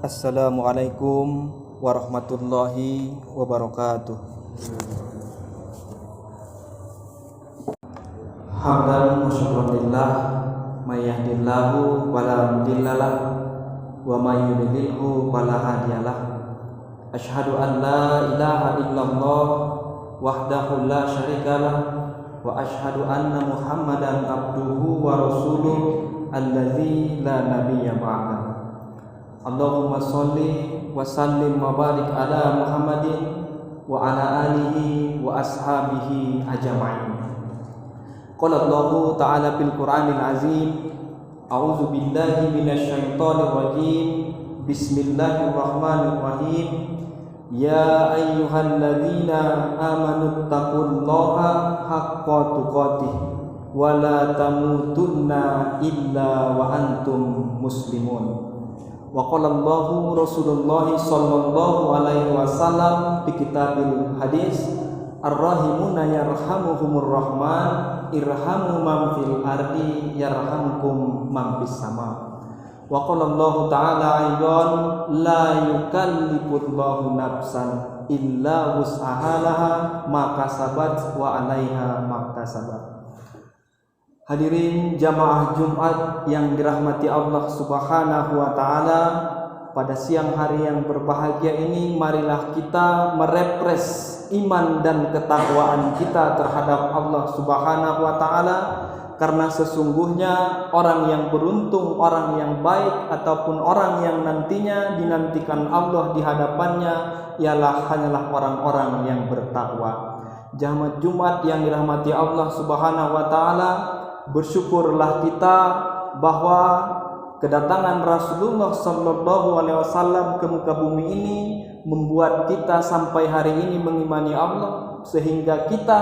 Assalamualaikum warahmatullahi wabarakatuh. Hamdan wa syukran lillah may yahdihillahu fala mudhillalah wa may yudlilhu fala hadiyalah. Asyhadu an la ilaha illallah wahdahu la syarikalah wa asyhadu anna Muhammadan abduhu wa rasuluh alladzi la nabiyya ba'dah. Allahumma sholli wa sallim wa barik ala Muhammadin wa ala alihi wa ashabihi ajma'in. Qala Allahu ta'ala fil Qur'anil azim, a'udzu billahi minasy syaithanir rajim. Bismillahirrahmanirrahim. Ya ayyuhalladzina amanu taqullaha haqqa tuqatih wa la tamutunna illa wa antum muslimun. Wa qala Allahu Rasulullah sallallahu alaihi wasallam fi kitabil hadis, ar-rahimuna yarhamuhumur rahman irhamu man fil ardi yarhamkum man fis sama. Wa qala Allahu ta'ala aidan la yukallifullahu nafsan illa wus'aha ma kasabat wa 'alaiha ma kasabat. Hadirin jamaah Jumat yang dirahmati Allah Subhanahu wa taala, pada siang hari yang berbahagia ini marilah kita merepres iman dan ketakwaan kita terhadap Allah Subhanahu wa taala, karena sesungguhnya orang yang beruntung, orang yang baik ataupun orang yang nantinya dinantikan Allah di hadapannya ialah hanyalah orang-orang yang bertakwa. Jamaah Jumat yang dirahmati Allah Subhanahu wa taala, bersyukurlah kita bahwa kedatangan Rasulullah sallallahu alaihi wasallam ke muka bumi ini membuat kita sampai hari ini mengimani Allah, sehingga kita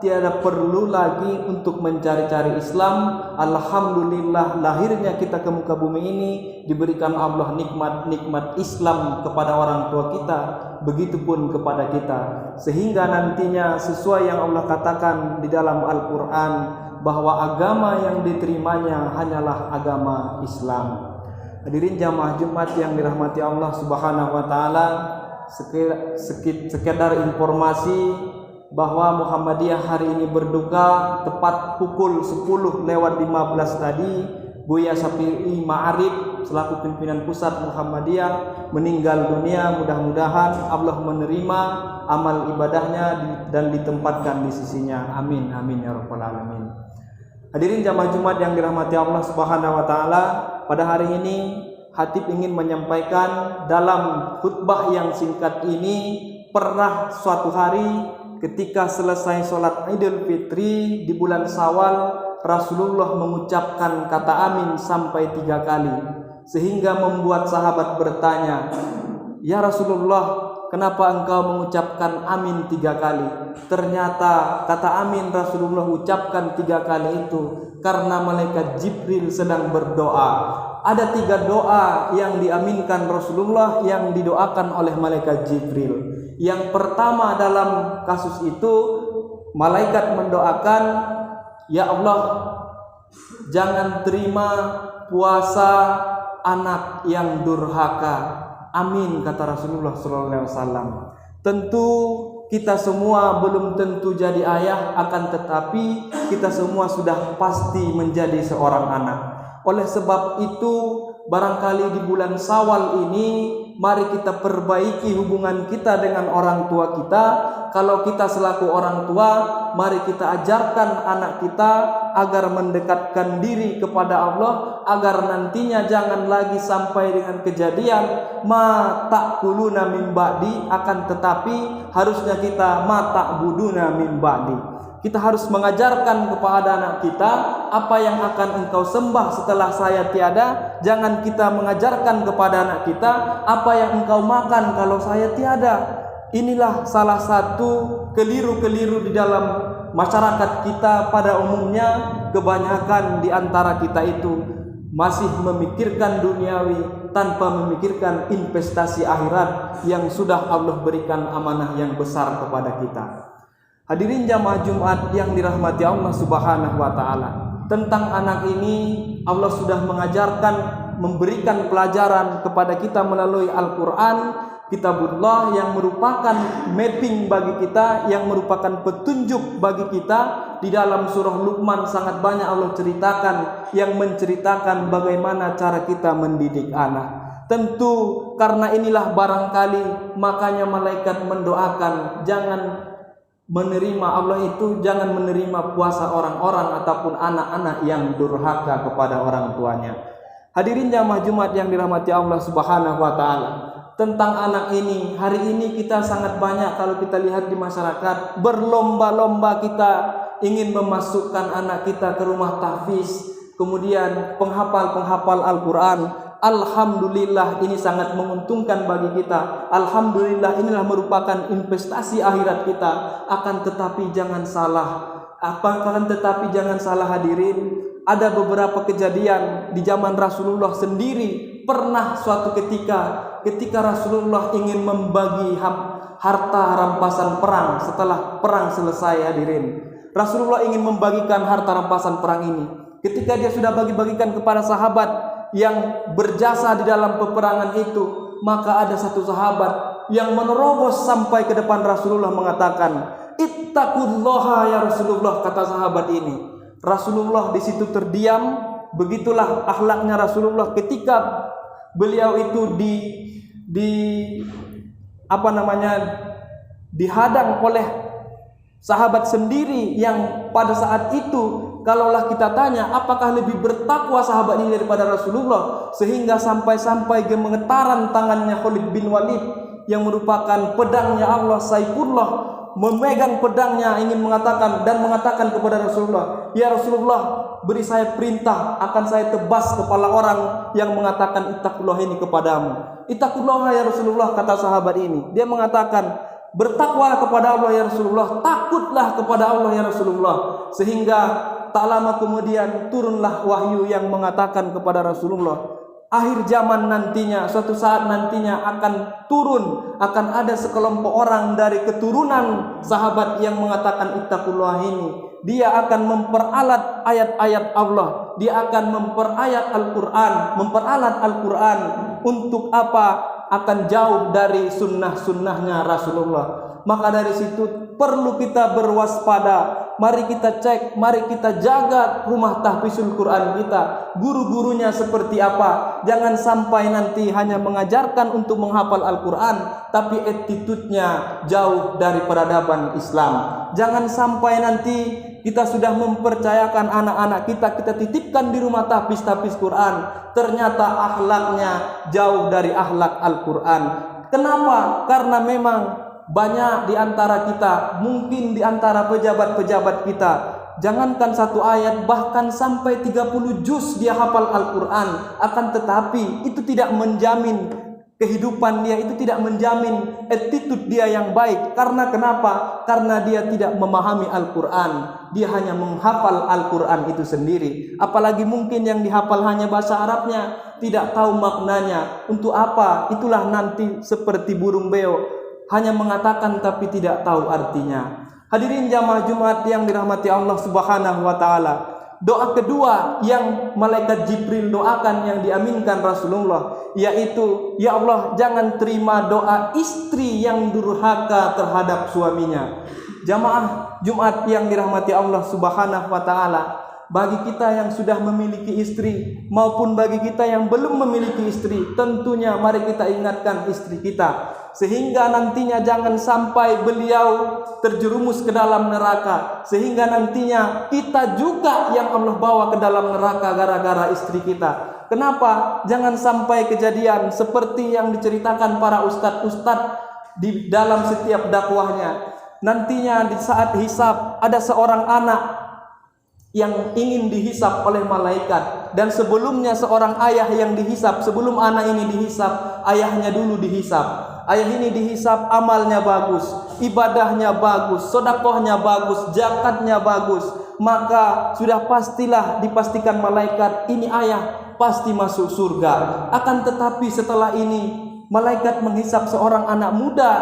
tiada perlu lagi untuk mencari-cari Islam. Alhamdulillah lahirnya kita ke muka bumi ini diberikan Allah nikmat-nikmat Islam kepada orang tua kita, begitupun kepada kita, sehingga nantinya sesuai yang Allah katakan di dalam Al-Quran bahwa agama yang diterimanya hanyalah agama Islam. Hadirin jamaah Jumat yang dirahmati Allah Subhanahu wa taala, sekedar informasi bahwa Muhammadiyah hari ini berduka tepat pukul 10:15 tadi. Buya Syafi'i Ma'arif selaku pimpinan pusat Muhammadiyah meninggal dunia. Mudah-mudahan Allah menerima amal ibadahnya dan ditempatkan di sisinya. Amin amin ya rabbal alamin. Hadirin jamaah Jumat yang dirahmati Allah Subhanahu wa taala, pada hari ini Khatib ingin menyampaikan dalam khutbah yang singkat ini, pernah suatu hari ketika selesai sholat Idul Fitri di bulan Syawal, Rasulullah mengucapkan kata amin sampai 3 kali, sehingga membuat sahabat bertanya, "Ya Rasulullah, kenapa engkau mengucapkan amin 3 kali?" Ternyata kata amin Rasulullah ucapkan 3 kali itu karena malaikat Jibril sedang berdoa. Ada 3 doa yang diaminkan Rasulullah yang didoakan oleh malaikat Jibril. Yang pertama dalam kasus itu, malaikat mendoakan, "Ya Allah, jangan terima puasa anak yang durhaka." Amin, kata Rasulullah SAW. Tentu kita semua belum tentu jadi ayah, akan tetapi kita semua sudah pasti menjadi seorang anak. Oleh sebab itu, barangkali di bulan Syawal ini mari kita perbaiki hubungan kita dengan orang tua kita. Kalau kita selaku orang tua, mari kita ajarkan anak kita agar mendekatkan diri kepada Allah, agar nantinya jangan lagi sampai dengan kejadian ma ta'kuluna min ba'di, akan tetapi harusnya kita ma ta'buduna min ba'di. Kita harus mengajarkan kepada anak kita, apa yang akan engkau sembah setelah saya tiada. Jangan kita mengajarkan kepada anak kita, apa yang engkau makan kalau saya tiada. Inilah salah satu keliru-keliru di dalam masyarakat kita pada umumnya. Kebanyakan di antara kita itu masih memikirkan duniawi tanpa memikirkan investasi akhirat yang sudah Allah berikan amanah yang besar kepada kita. Hadirin jamaah Jumat yang dirahmati Allah Subhanahu wa taala, tentang anak ini Allah sudah mengajarkan memberikan pelajaran kepada kita melalui Al-Quran, Kitabullah, yang merupakan mapping bagi kita, yang merupakan petunjuk bagi kita. Di dalam surah Luqman sangat banyak Allah ceritakan, yang menceritakan bagaimana cara kita mendidik anak. Tentu karena inilah barangkali makanya malaikat mendoakan, jangan menerima Allah itu, jangan menerima puasa orang-orang ataupun anak-anak yang durhaka kepada orang tuanya. Hadirin jamaah Jumat yang dirahmati Allah Subhanahu wa taala. Tentang anak ini, hari ini kita sangat banyak kalau kita lihat di masyarakat, berlomba-lomba kita ingin memasukkan anak kita ke rumah tahfiz, kemudian penghafal Al-Quran. Alhamdulillah, ini sangat menguntungkan bagi kita. Alhamdulillah, inilah merupakan investasi akhirat kita. Akan tetapi jangan salah hadirin, ada beberapa kejadian di zaman Rasulullah sendiri. Pernah suatu ketika Rasulullah ingin membagi harta rampasan perang setelah perang selesai, hadirin. Rasulullah ingin membagikan harta rampasan perang ini. Ketika dia sudah bagi-bagikan kepada sahabat yang berjasa di dalam peperangan itu, maka ada satu sahabat yang menerobos sampai ke depan Rasulullah mengatakan, "Ittaqullaha ya Rasulullah," kata sahabat ini. Rasulullah di situ terdiam. Begitulah akhlaknya Rasulullah ketika beliau itu dihadang oleh sahabat sendiri yang pada saat itu, kalaulah kita tanya apakah lebih bertakwa sahabat ini daripada Rasulullah, sehingga sampai gemetaran tangannya Khalid bin Walid yang merupakan pedangnya Allah, Saifullah, memegang pedangnya ingin mengatakan kepada Rasulullah, "Ya Rasulullah, beri saya perintah, akan saya tebas kepala orang yang mengatakan ittaqullah ini kepadamu." "Ittaqullah ya Rasulullah," kata sahabat ini. Dia mengatakan, "Bertakwa kepada Allah ya Rasulullah, takutlah kepada Allah ya Rasulullah." Sehingga tak lama kemudian turunlah wahyu yang mengatakan kepada Rasulullah, akhir zaman nantinya, suatu saat nantinya akan turun, akan ada sekelompok orang dari keturunan sahabat yang mengatakan ittaqullah ini. Dia akan memperalat ayat-ayat Allah, dia akan memperalat Al-Quran. Untuk apa? Akan jauh dari sunnah-sunnahnya Rasulullah. Maka dari situ perlu kita berwaspada. Mari kita cek, mari kita jaga rumah tahfizul Quran kita. Guru-gurunya seperti apa? Jangan sampai nanti hanya mengajarkan untuk menghafal Al-Quran, tapi attitude-nya jauh dari peradaban Islam. Jangan sampai nanti kita sudah mempercayakan anak-anak kita titipkan di rumah tahfiz Quran, ternyata akhlaknya jauh dari akhlak Al-Quran. Kenapa? Karena memang banyak di antara kita, mungkin di antara pejabat-pejabat kita, jangankan satu ayat, bahkan sampai 30 juz dia hafal Al-Quran. Akan tetapi itu tidak menjamin kehidupan dia, itu tidak menjamin attitude dia yang baik. Karena kenapa? Karena dia tidak memahami Al-Quran. Dia hanya menghafal Al-Quran itu sendiri. Apalagi mungkin yang dihafal hanya bahasa Arabnya, tidak tahu maknanya. Untuk apa? Itulah nanti seperti burung beo, hanya mengatakan tapi tidak tahu artinya. Hadirin jamaah Jumat yang dirahmati Allah Subhanahu wa taala. Doa kedua yang malaikat Jibril doakan yang diaminkan Rasulullah, yaitu, "Ya Allah, jangan terima doa istri yang durhaka terhadap suaminya." Jamaah Jumat yang dirahmati Allah Subhanahu wa taala, bagi kita yang sudah memiliki istri maupun bagi kita yang belum memiliki istri, tentunya mari kita ingatkan istri kita, sehingga nantinya jangan sampai beliau terjerumus ke dalam neraka, sehingga nantinya kita juga yang Allah bawa ke dalam neraka gara-gara istri kita. Kenapa? Jangan sampai kejadian seperti yang diceritakan para ustadz-ustadz di dalam setiap dakwahnya. Nantinya di saat hisab ada seorang anak yang ingin dihisap oleh malaikat, dan sebelumnya seorang ayah yang dihisap. Sebelum anak ini dihisap, ayahnya dulu dihisap. Ayah ini dihisap, amalnya bagus, ibadahnya bagus, sedekahnya bagus, zakatnya bagus, maka sudah pastilah dipastikan malaikat ini ayah pasti masuk surga. Akan tetapi setelah ini malaikat menghisap seorang anak muda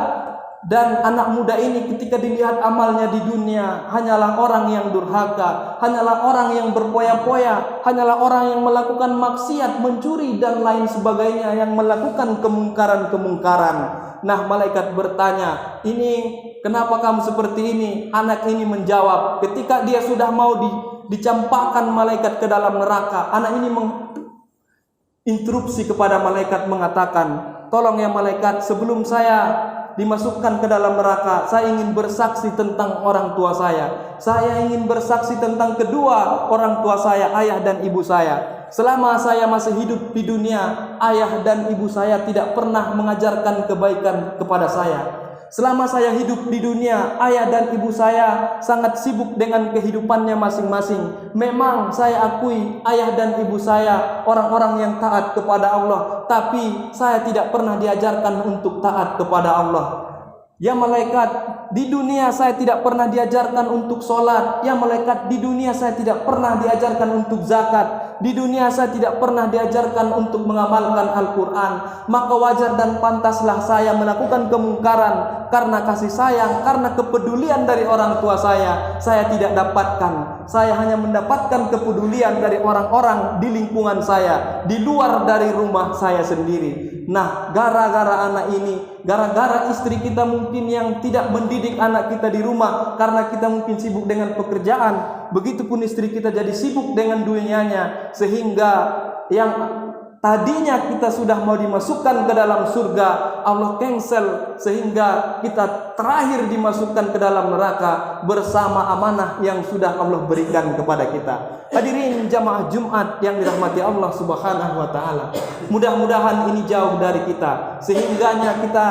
Dan anak muda ini ketika dilihat amalnya di dunia hanyalah orang yang durhaka, hanyalah orang yang berpoya-poya, hanyalah orang yang melakukan maksiat, mencuri dan lain sebagainya, yang melakukan kemungkaran-kemungkaran. Nah, malaikat bertanya, "Ini kenapa kamu seperti ini?" Anak ini menjawab, ketika dia sudah mau dicampakkan malaikat ke dalam neraka, anak ini menginterupsi kepada malaikat mengatakan, "Tolong ya malaikat, sebelum saya dimasukkan ke dalam neraka, saya ingin bersaksi tentang orang tua saya. Saya ingin bersaksi tentang kedua orang tua saya, ayah dan ibu saya. Selama saya masih hidup di dunia, ayah dan ibu saya tidak pernah mengajarkan kebaikan kepada saya. Selama saya hidup di dunia, ayah dan ibu saya sangat sibuk dengan kehidupannya masing-masing. Memang saya akui ayah dan ibu saya orang-orang yang taat kepada Allah, tapi saya tidak pernah diajarkan untuk taat kepada Allah. Ya malaikat, di dunia saya tidak pernah diajarkan untuk sholat. Ya malaikat, di dunia saya tidak pernah diajarkan untuk zakat. Di dunia saya tidak pernah diajarkan untuk mengamalkan Al-Quran. Maka wajar dan pantaslah saya melakukan kemungkaran karena kasih sayang, karena kepedulian dari orang tua saya tidak dapatkan. Saya hanya mendapatkan kepedulian dari orang-orang di lingkungan saya, di luar dari rumah saya sendiri." Nah, gara-gara anak ini, gara-gara istri kita mungkin yang tidak mendidik anak kita di rumah karena kita mungkin sibuk dengan pekerjaan, begitupun istri kita jadi sibuk dengan dunianya, sehingga yang tadinya kita sudah mau dimasukkan ke dalam surga, Allah cancel sehingga kita terakhir dimasukkan ke dalam neraka bersama amanah yang sudah Allah berikan kepada kita. Hadirin jamaah Jumat yang dirahmati Allah Subhanahu wa taala. Mudah-mudahan ini jauh dari kita, sehingganya kita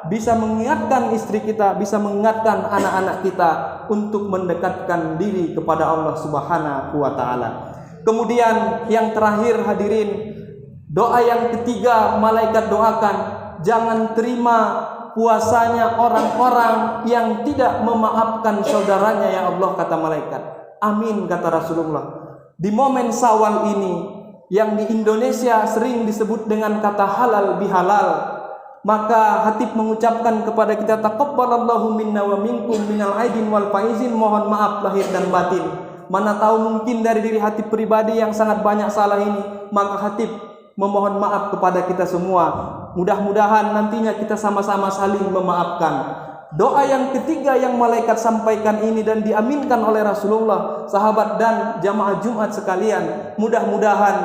bisa mengingatkan istri kita, bisa mengingatkan anak-anak kita untuk mendekatkan diri kepada Allah Subhanahu wa taala. Kemudian yang terakhir hadirin, doa yang ketiga malaikat doakan, jangan terima puasanya orang-orang yang tidak memaafkan saudaranya ya Allah, kata malaikat. Amin, kata Rasulullah. Di momen Syawal ini yang di Indonesia sering disebut dengan kata halal bihalal, maka Hatib mengucapkan kepada kita, taqabbalallahu minna wa minkum minal aidin wal faizin, mohon maaf lahir dan batin. Mana tahu mungkin dari diri Hatib pribadi yang sangat banyak salah ini, maka Hatib memohon maaf kepada kita semua. Mudah-mudahan nantinya kita sama-sama saling memaafkan. Doa yang ketiga yang malaikat sampaikan ini dan diaminkan oleh Rasulullah, sahabat dan jamaah Jumat sekalian, mudah-mudahan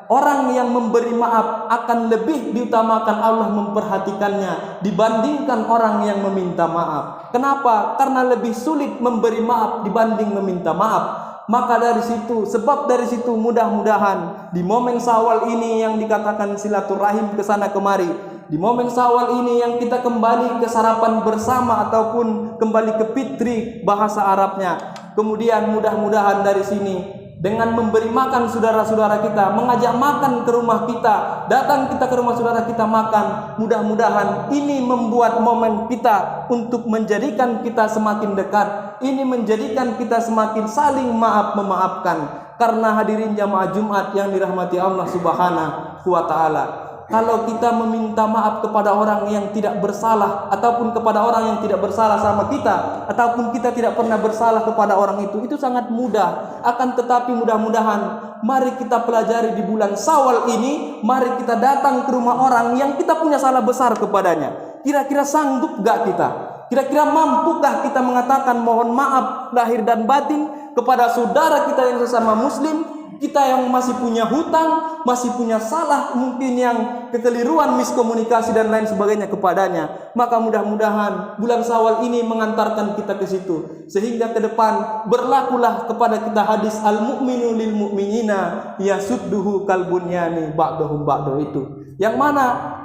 orang yang memberi maaf akan lebih diutamakan Allah memperhatikannya dibandingkan orang yang meminta maaf. Kenapa? Karena lebih sulit memberi maaf dibanding meminta maaf. Maka dari situ, sebab dari situ mudah-mudahan di momen Syawal ini yang dikatakan silaturahim ke sana kemari, di momen Syawal ini yang kita kembali ke sarapan bersama ataupun kembali ke fitri bahasa Arabnya. Kemudian mudah-mudahan dari sini dengan memberi makan saudara-saudara kita, mengajak makan ke rumah kita, datang kita ke rumah saudara kita makan, mudah-mudahan ini membuat momen kita untuk menjadikan kita semakin dekat. Ini menjadikan kita semakin saling maaf memaafkan. Karena hadirin jamaah Jumat yang dirahmati Allah Subhanahu wa taala, kalau kita meminta maaf kepada orang yang tidak bersalah ataupun kepada orang yang tidak bersalah sama kita, ataupun kita tidak pernah bersalah kepada orang itu sangat mudah. Akan tetapi mudah-mudahan mari kita pelajari di bulan Syawal ini, mari kita datang ke rumah orang yang kita punya salah besar kepadanya. Kira-kira sanggup gak kita? Kira-kira mampukah kita mengatakan mohon maaf lahir dan batin kepada saudara kita yang sesama muslim, kita yang masih punya hutang, masih punya salah, mungkin yang kekeliruan, miskomunikasi dan lain sebagainya kepadanya. Maka mudah-mudahan bulan Syawal ini mengantarkan kita ke situ, sehingga ke depan berlakulah kepada kita hadis al-mu'minu lil mu'minina yasudduhu kalbunyani ba'dahum ba'dahu itu, yang mana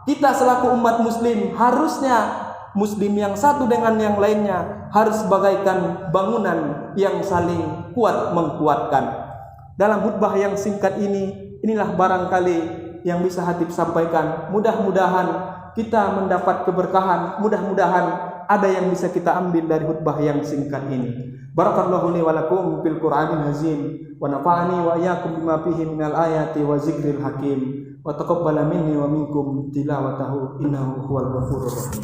kita selaku umat muslim harusnya muslim yang satu dengan yang lainnya harus bagaikan bangunan yang saling kuat menguatkan. Dalam khutbah yang singkat ini, inilah barangkali yang bisa Hatib sampaikan. Mudah-mudahan kita mendapat keberkahan, mudah-mudahan ada yang bisa kita ambil dari khutbah yang singkat ini. Barakallahu li wa lakum fil Qur'anil azim wa nafa'ani wa iyyakum bima fihi minal ayati wa zikril hakim wa taqabbala minni wa minkum tilawatahu innahu huwal ghafurur rahim.